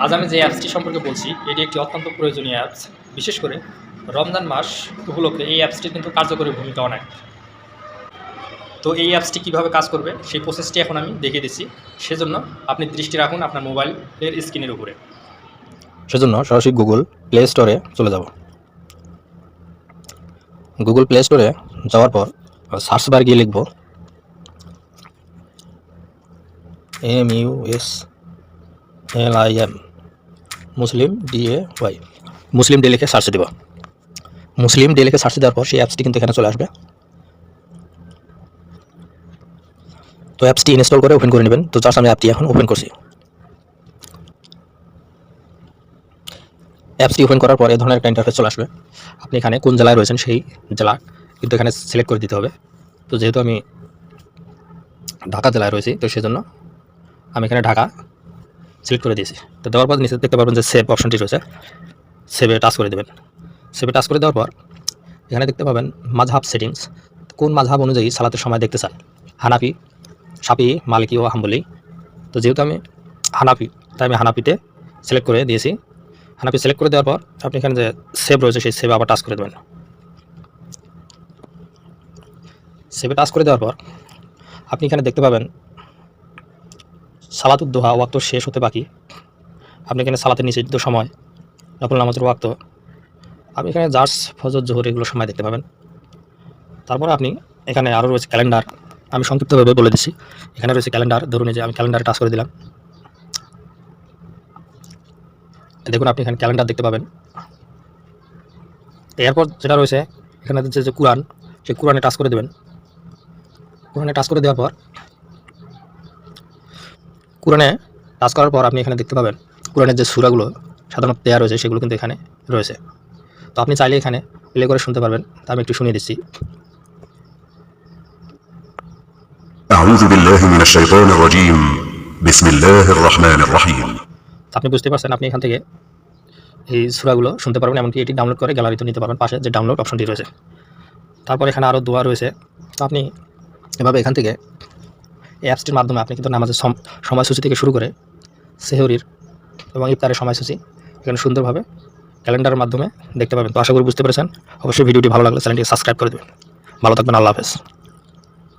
আজ আমি যে অ্যাপসটি সম্পর্কে বলছি এটি একটি অত্যন্ত প্রয়োজনীয় অ্যাপস। বিশেষ করে রমজান মাস উপলক্ষে এই অ্যাপসটি কিন্তু কার্যকরী ভূমিকা অনেক। তো এই অ্যাপসটি কীভাবে কাজ করবে সেই প্রসেসটি এখন আমি দেখিয়ে দিচ্ছি। সেজন্য আপনি দৃষ্টি রাখুন আপনার মোবাইলের স্ক্রিনের উপরে। সেজন্য সরাসরি গুগল প্লে স্টোরে চলে যাব। গুগল প্লে স্টোরে যাওয়ার পর সার্চ বার গিয়ে লিখব MUSLIM মুসলিম DAY মুসলিম ডে লিখে সার্চ দেব। মুসলিম ডে লিখে সার্চ দেওয়ার পর সেই অ্যাপসটি কিন্তু এখানে চলে আসবে। তো অ্যাপসটি ইনস্টল করে ওপেন করে নেবেন। তো জাস্ট আমি অ্যাপটি এখন ওপেন করছি। অ্যাপসটি ওপেন করার পর এই ধরনের একটা ইন্টারফেস চলে আসবে। আপনি এখানে কোন জেলায় রয়েছেন সেই জেলা কিন্তু এখানে সিলেক্ট করে দিতে হবে। তো যেহেতু আমি ঢাকা জেলায় রয়েছি তো সেজন্য আমি এখানে ঢাকা সিলেক্ট করে দিয়েছি। তো দেওয়ার পর নিচে দেখতে পাবেন যে সেভ অপশনটি রয়েছে, সেভে টাচ করে দেবেন। সেভে টাচ করে দেওয়ার পর এখানে দেখতে পাবেন মাযহাব সেটিংস। কোন মাযহাব অনুযায়ী সালাতের সময় দেখতে চান, হানাফি, শাফি, মালিকি ও হাম্বলি। তো যেহেতু আমি হানাফি তাই আমি হানাফিতে সিলেক্ট করে দিয়েছি। হানাফি সিলেক্ট করে দেওয়ার পর আপনি এখানে যে সেভ রয়েছে সেই সেভে আবার টাচ করে দেবেন। সেভে টাচ করে দেওয়ার পর আপনি এখানে দেখতে পাবেন সালাতুদ দোহা ওয়াক্ত শেষ হতে বাকি। আপনি এখানে সালাতের নিষিদ্ধ সময়, নফল নামাজের ওয়াক্ত, আপনি এখানে জার্স, ফজর, জোহর এগুলো সময় দেখতে পাবেন। তারপরে আপনি এখানে আরও রয়েছে ক্যালেন্ডার। আমি সংক্ষিপ্তভাবে বলে দিচ্ছি। এখানে রয়েছে ক্যালেন্ডার। ধরুন যে আমি ক্যালেন্ডারে টাচ করে দিলাম। দেখুন আপনি এখানে ক্যালেন্ডার দেখতে পাবেন। এরপর যেটা রয়েছে এখানে যে কোরআন, সেই কোরআনে টাচ করে দেবেন। কোরআনে টাচ করে দেওয়ার পর কোরআনে টাচ করার পর আপনি এখানে দেখতে পাবেন কোরআনের যে সূরাগুলো সাধারণত দেওয়া রয়েছে সেগুলো কিন্তু এখানে রয়েছে। তো আপনি চাইলে এখানে প্লে করে শুনতে পারবেন। তা আমি একটু শুনিয়ে দিচ্ছি। أعوذ بالله من الشيطان الرجيم بسم الله الرحمن الرحيم। আপনি বুঝতে পারছেন আপনি এখান থেকে এই সূরাগুলো শুনতে পারবেন, এমনকি এটি ডাউনলোড করে গ্যালারিতে নিতে পারবেন। পাশে যে ডাউনলোড অপশনটি রয়েছে, তারপর এখানে আরও দোয়া রয়েছে। তো আপনি এভাবে এখান থেকে এই অ্যাপসটির মাধ্যমে আপনি কিন্তু নামাজের সময়সূচি থেকে শুরু করে সেহরির এবং ইফতারের সময়সূচি এখানে সুন্দরভাবে ক্যালেন্ডারের মাধ্যমে দেখতে পাবেন। তো আশা করি বুঝতে পেরেছেন। অবশ্যই ভিডিওটি ভালো লাগলে চ্যানেলটি সাবস্ক্রাইব করে দেবেন। ভালো থাকবেন। আল্লাহ হাফেজ।